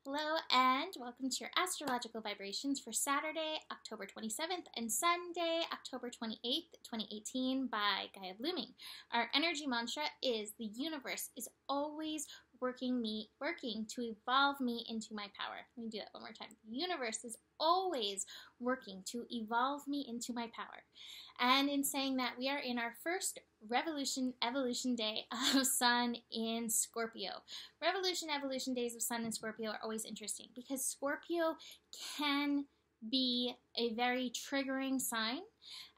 Hello and welcome to your astrological vibrations for Saturday, October 27th and Sunday, October 28th, 2018 by Gaia Blooming. Our energy mantra is the universe is always working to evolve me into my power. Let me do that one more time. The universe is always working to evolve me into my power. And in saying that, we are in our first evolution day of Sun in Scorpio. Evolution days of Sun in Scorpio are always interesting because Scorpio can be a very triggering sign,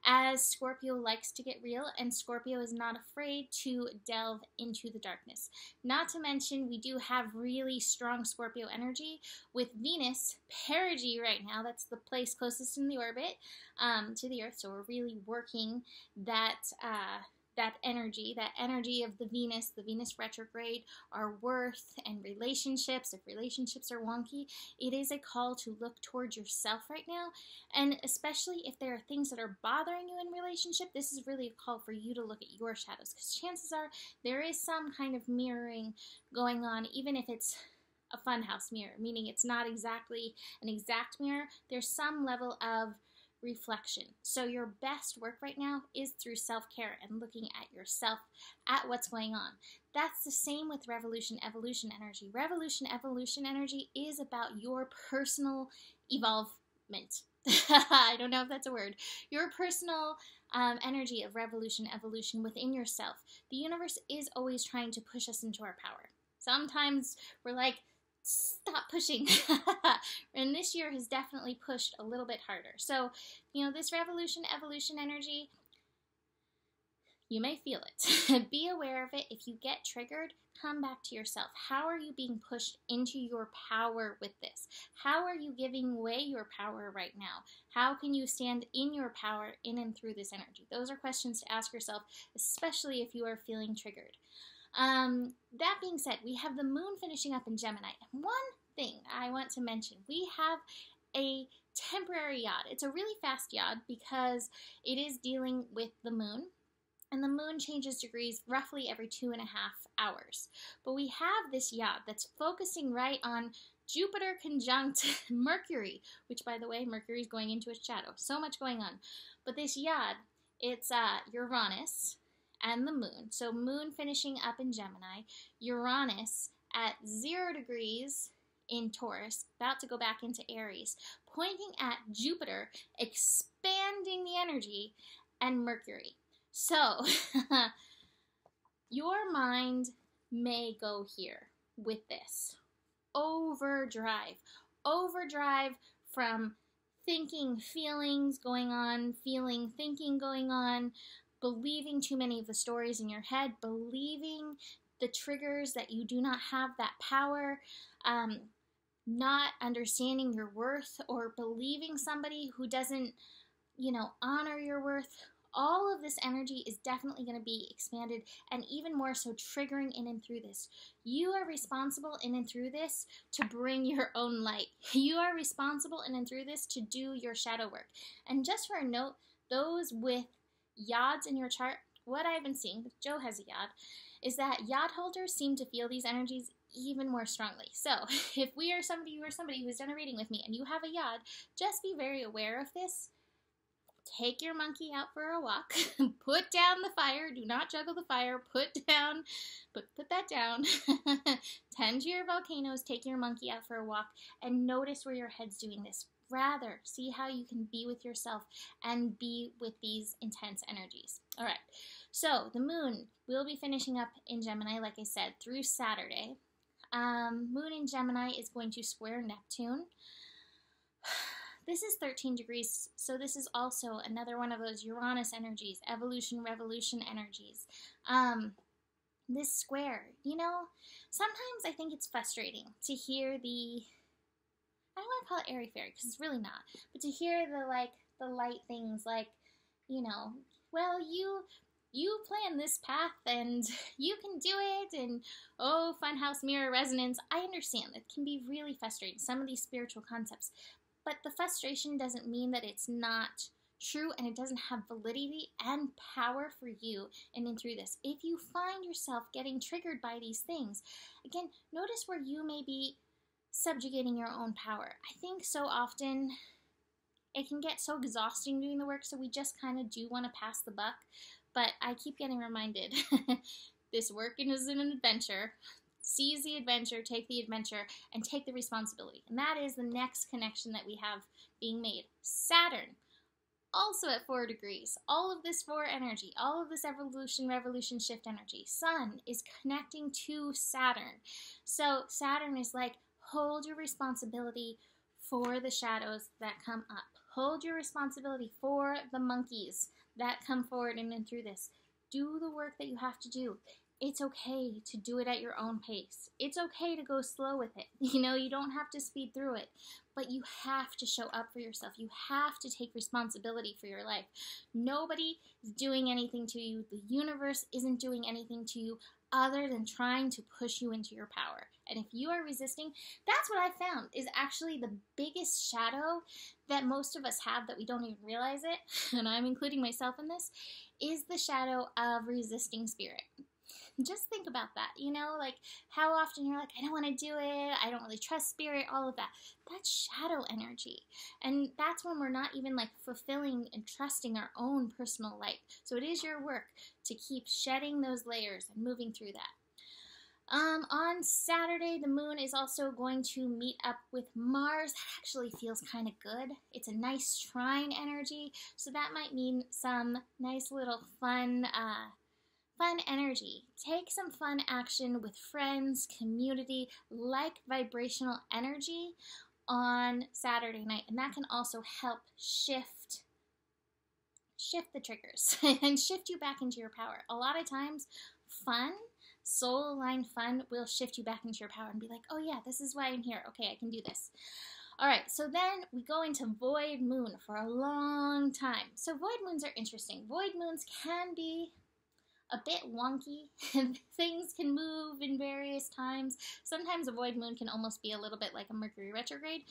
as Scorpio likes to get real and Scorpio is not afraid to delve into the darkness. Not to mention, we do have really strong Scorpio energy with Venus perigee right now. That's the place closest in the orbit to the Earth, so we're really working that energy of the Venus retrograde, our worth and relationships. If relationships are wonky, it is a call to look towards yourself right now. And especially if there are things that are bothering you in relationship, this is really a call for you to look at your shadows, because chances are there is some kind of mirroring going on, even if it's a funhouse mirror, meaning it's not exactly an exact mirror. There's some level of reflection. So your best work right now is through self-care and looking at yourself, at what's going on. That's the same with revolution evolution energy. Revolution evolution energy is about your personal evolvement. I don't know if that's a word. Your personal energy of revolution evolution within yourself. The universe is always trying to push us into our power. Sometimes we're like, stop pushing. And this year has definitely pushed a little bit harder. So, this revolution evolution energy, you may feel it. Be aware of it. If you get triggered, come back to yourself. How are you being pushed into your power with this? How are you giving away your power right now? How can you stand in your power in and through this energy? Those are questions to ask yourself, especially if you are feeling triggered. That being said, we have the moon finishing up in Gemini. And one thing I want to mention, we have a temporary yod. It's a really fast yod because it is dealing with the moon. And the moon changes degrees roughly every 2.5 hours. But we have this yod that's focusing right on Jupiter conjunct Mercury, which, by the way, Mercury is going into its shadow. So much going on. But this yod, it's Uranus and the moon. So moon finishing up in Gemini, Uranus at 0 degrees in Taurus, about to go back into Aries, pointing at Jupiter, expanding the energy, and Mercury. So, your mind may go here with this. Overdrive from thinking, feelings going on, feeling, thinking going on, believing too many of the stories in your head, believing the triggers that you do not have that power, not understanding your worth, or believing somebody who doesn't, honor your worth. All of this energy is definitely going to be expanded, and even more so triggering in and through this. You are responsible in and through this to bring your own light. You are responsible in and through this to do your shadow work. And just for a note, those with yods in your chart, what I've been seeing, Joe has a yod, is that yod holders seem to feel these energies even more strongly. So if you are somebody who's done a reading with me and you have a yod, just be very aware of this. Take your monkey out for a walk. Put down the fire. Do not juggle the fire. Put that down. Tend to your volcanoes. Take your monkey out for a walk and notice where your head's doing this. Rather, see how you can be with yourself and be with these intense energies. All right. So the moon will be finishing up in Gemini, like I said, through Saturday. Moon in Gemini is going to square Neptune. This is 13 degrees, so this is also another one of those Uranus energies, evolution, revolution energies. This square, sometimes I think it's frustrating to hear I don't want to call it airy-fairy, because it's really not, but to hear the light things like, well, you plan this path and you can do it, and oh, funhouse mirror resonance. I understand that can be really frustrating, some of these spiritual concepts. But the frustration doesn't mean that it's not true and it doesn't have validity and power for you in and through this. If you find yourself getting triggered by these things, again, notice where you may be subjugating your own power. I think so often it can get so exhausting doing the work, so we just kind of do want to pass the buck. But I keep getting reminded, this work is an adventure. Seize the adventure, take the adventure, and take the responsibility. And that is the next connection that we have being made. Saturn, also at 4 degrees. All of this 4 energy, all of this evolution, revolution, shift energy. Sun is connecting to Saturn. So Saturn is like, hold your responsibility for the shadows that come up. Hold your responsibility for the monkeys that come forward and through this. Do the work that you have to do. It's okay to do it at your own pace. It's okay to go slow with it. You know, you don't have to speed through it, but you have to show up for yourself. You have to take responsibility for your life. Nobody is doing anything to you. The universe isn't doing anything to you other than trying to push you into your power. And if you are resisting, that's what I found is actually the biggest shadow that most of us have that we don't even realize it, and I'm including myself in this, is the shadow of resisting spirit. Just think about that, you know, like how often you're like, I don't want to do it, I don't really trust spirit, all of that. That's shadow energy. And that's when we're not even like fulfilling and trusting our own personal light. So it is your work to keep shedding those layers and moving through that. On Saturday, the moon is also going to meet up with Mars. That actually feels kind of good. It's a nice trine energy, so that might mean some nice little fun energy. Take some fun action with friends, community, like vibrational energy on Saturday night, and that can also help shift the triggers and shift you back into your power. A lot of times, fun, soul-aligned fun will shift you back into your power and be like, oh yeah, this is why I'm here. Okay, I can do this. All right, so then we go into void moon for a long time. So void moons are interesting. Void moons can be a bit wonky, and things can move in various times. Sometimes a void moon can almost be a little bit like a Mercury retrograde.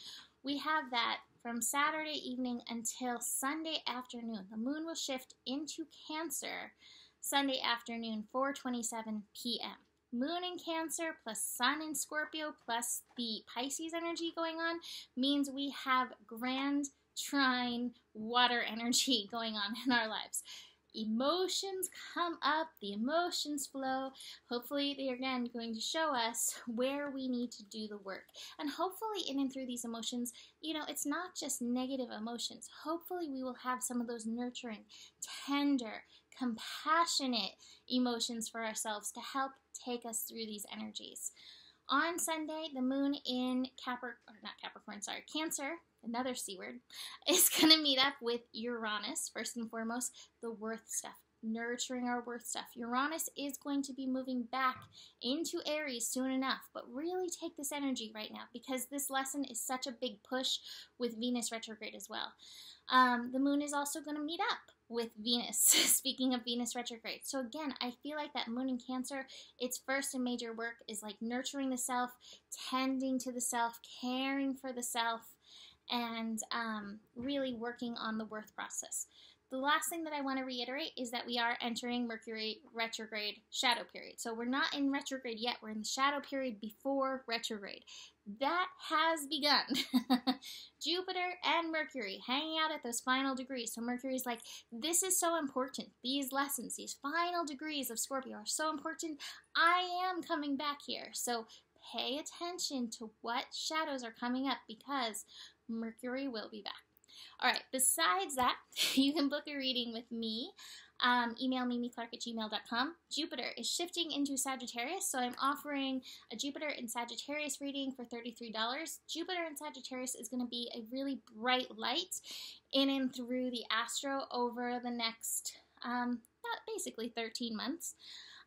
We have that from Saturday evening until Sunday afternoon. The moon will shift into Cancer Sunday afternoon, 4:27 p.m. Moon in Cancer plus Sun in Scorpio plus the Pisces energy going on means we have grand trine water energy going on in our lives. Emotions come up, the emotions flow. Hopefully they are again going to show us where we need to do the work. And hopefully in and through these emotions, you know, it's not just negative emotions. Hopefully we will have some of those nurturing, tender, compassionate emotions for ourselves to help take us through these energies. On Sunday, the moon in Cancer, another C word, is going to meet up with Uranus, first and foremost, the worth stuff, nurturing our worth stuff. Uranus is going to be moving back into Aries soon enough, but really take this energy right now because this lesson is such a big push with Venus retrograde as well. The moon is also going to meet up with Venus, speaking of Venus retrograde. So again, I feel like that moon in Cancer, its first and major work is like nurturing the self, tending to the self, caring for the self, and really working on the worth process. The last thing that I want to reiterate is that we are entering Mercury retrograde shadow period. So we're not in retrograde yet. We're in the shadow period before retrograde. That has begun. Jupiter and Mercury hanging out at those final degrees. So Mercury's like, this is so important. These lessons, these final degrees of Scorpio are so important. I am coming back here. So pay attention to what shadows are coming up because Mercury will be back. All right, besides that, you can book a reading with me. Email mimiclark@gmail.com. Jupiter is shifting into Sagittarius, so I'm offering a Jupiter in Sagittarius reading for $33. Jupiter in Sagittarius is going to be a really bright light in and through the astro over the next, basically 13 months.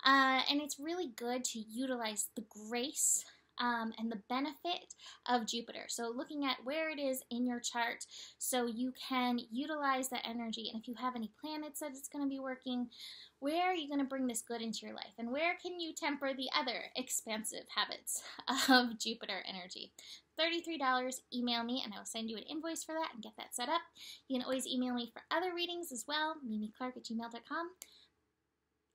And it's really good to utilize the grace and the benefit of Jupiter. So looking at where it is in your chart so you can utilize that energy. And if you have any planets that it's going to be working, where are you going to bring this good into your life? And where can you temper the other expansive habits of Jupiter energy? $33, email me and I will send you an invoice for that and get that set up. You can always email me for other readings as well, mimiclark@gmail.com.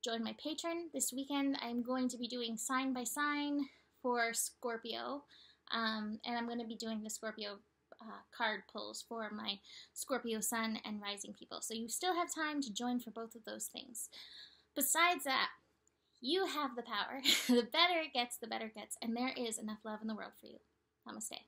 Join my Patreon. This weekend I'm going to be doing sign by sign for Scorpio. And I'm going to be doing the Scorpio card pulls for my Scorpio Sun and Rising people. So you still have time to join for both of those things. Besides that, you have the power. The better it gets, the better it gets. And there is enough love in the world for you. Namaste.